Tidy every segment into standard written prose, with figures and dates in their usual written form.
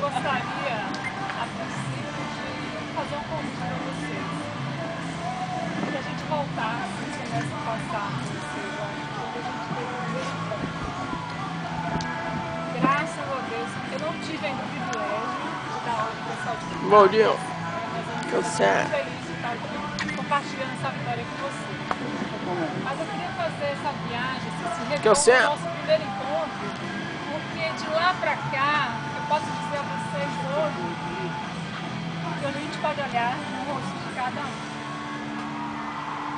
gostaria, a princípio, de fazer um convite para vocês. Que a gente voltasse, começa a passar com vocês, eu acho, quando a gente teve um encontro. Graças a Deus, eu não tive ainda o privilégio de dar aula pro pessoal de Cuiabá. Bom dia. Mas eu estou muito feliz de estar aqui compartilhando essa vitória com vocês. Mas eu queria fazer essa viagem, esse retorno ao nosso primeiro encontro, porque de lá para cá, eu posso dizer a vocês hoje, que hoje a gente pode olhar no rosto de cada um.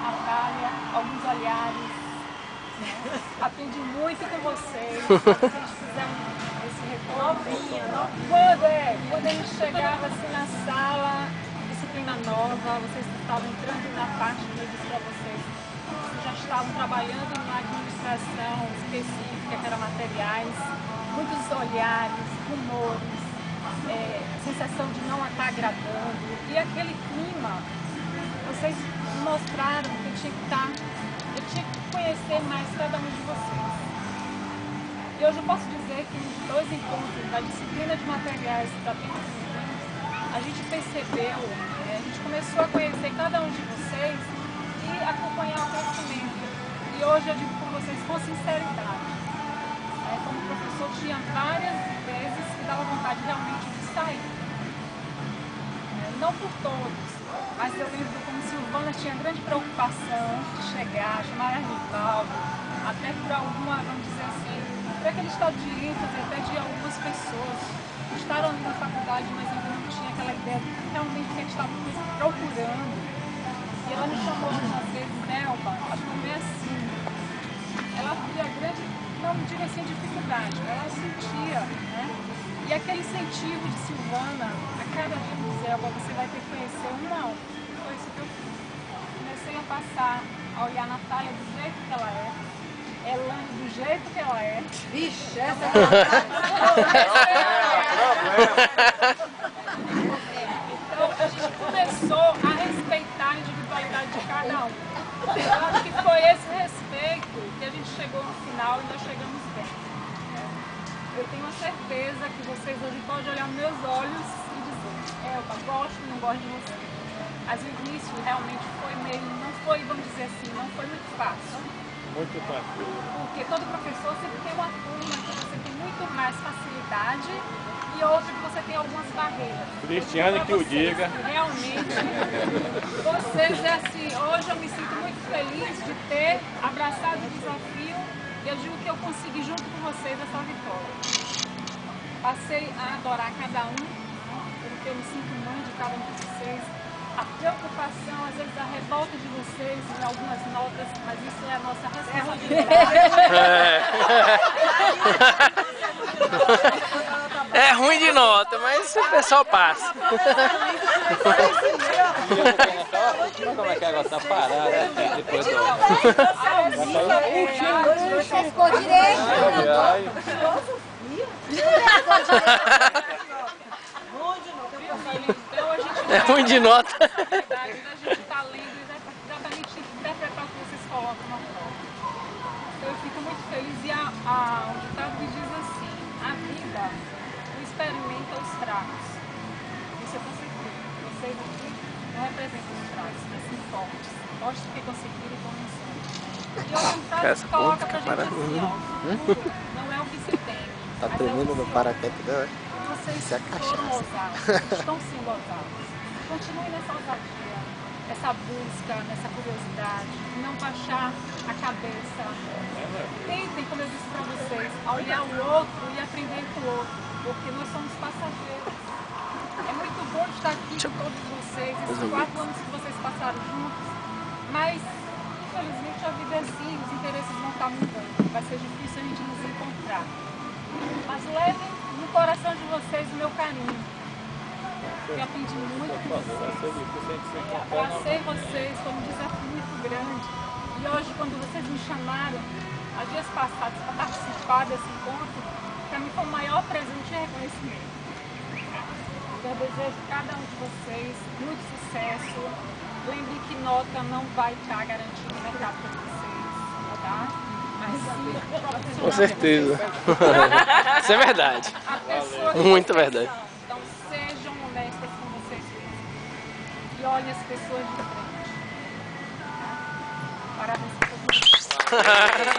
Natália, alguns olhares, né? Aprendi muito com vocês, a gente fizemos esse retorno. Quando a gente chegava assim na sala, disciplina nova, vocês estavam entrando na parte que eu disse para vocês, vocês já estavam trabalhando na administração específica, que era materiais, muitos olhares, rumores, sensação de não estar agradando, e aquele clima, vocês mostraram que eu tinha que conhecer mais cada um de vocês. E hoje eu posso dizer que nos 2 encontros da disciplina de materiais da PIC, a gente percebeu, a gente começou a conhecer cada um de vocês e acompanhar o crescimento. E hoje eu digo com vocês com sinceridade. Como professor, tinha várias vezes que dava vontade realmente de sair. Não por todos, mas eu lembro como Silvana tinha grande preocupação de chegar, chamar a Rivaldo, até por alguma, vamos dizer assim, por aquele estado de ênfase até de algumas pessoas que estavam ali na faculdade, mas ainda não tinha aquela ideia de realmente que a gente estava procurando. E ela me chamou algumas vezes, Nelba, acho que não é assim. Ela via grande, não digo assim, dificuldade, ela sentia, né? E aquele incentivo de Silvana, a cada dia me dizia, você vai ter que conhecer um não. Foi isso que eu fiz. Comecei a passar, a olhar a Natália do jeito que ela é, Elane do jeito que ela é. Vixe, essa é Então a gente começou a respeitar a individualidade de cada um. Eu acho que foi esse respeito que a gente chegou no final e nós chegamos bem. Eu tenho a certeza que vocês hoje podem olhar nos meus olhos e dizer, Elba, gosto ou não gosto de você. Mas o início realmente foi meio, não foi, vamos dizer assim, não foi muito fácil. Muito tranquilo. Porque todo professor sempre tem uma turma que você tem muito mais facilidade e outra que você tem algumas barreiras. Cristiane que o diga. Realmente, vocês é assim, hoje eu me sinto muito feliz de ter abraçado o desafio. Eu digo que eu consegui junto com vocês essa vitória. Passei a adorar cada um, porque eu me sinto mãe de cada um de vocês. A preocupação, às vezes a revolta de vocês em algumas notas, mas isso é a nossa responsabilidade. É ruim de nota, mas o pessoal passa. Como é que ela tá parada aqui depois do... ficou direito. É ruim de nota. A gente está lendo exatamente interpretar o que vocês colocam na prova. Então eu fico muito feliz e o ditado me diz assim, a vida não experimenta os fracos. Isso eu consegui. Vocês aqui não representam os fracos, mas sim fortes. Fortes porque conseguiram e convenceram. E outra frase que coloca pra gente assim, ó, o futuro não é o que se tem. Tá tremendo no paraquedas dela. Vocês Isso é foram cachaça. ousados, estão sendo ousados. Continue nessa ousadia, nessa busca, nessa curiosidade, não baixar a cabeça. Tentem, como eu disse para vocês, a olhar o outro e aprender com o outro, porque nós somos passageiros. É muito bom estar aqui com todos vocês, esses 4 anos que vocês passaram juntos, mas infelizmente a vida é assim, os interesses vão estar mudando, vai ser difícil a gente nos encontrar. Mas levem no coração de vocês o meu carinho. Eu aprendi muito com vocês. Abracei vocês, foi um desafio muito grande. E hoje, quando vocês me chamaram, há dias passados, para participar desse encontro, para mim foi o maior presente e reconhecimento. Eu desejo a cada um de vocês muito sucesso. Lembre que nota não vai estar garantida no mercado para vocês, tá? Mas sim, Com certeza. Isso é verdade. Muito verdade. e olhe as pessoas de frente. Parabéns por tudo.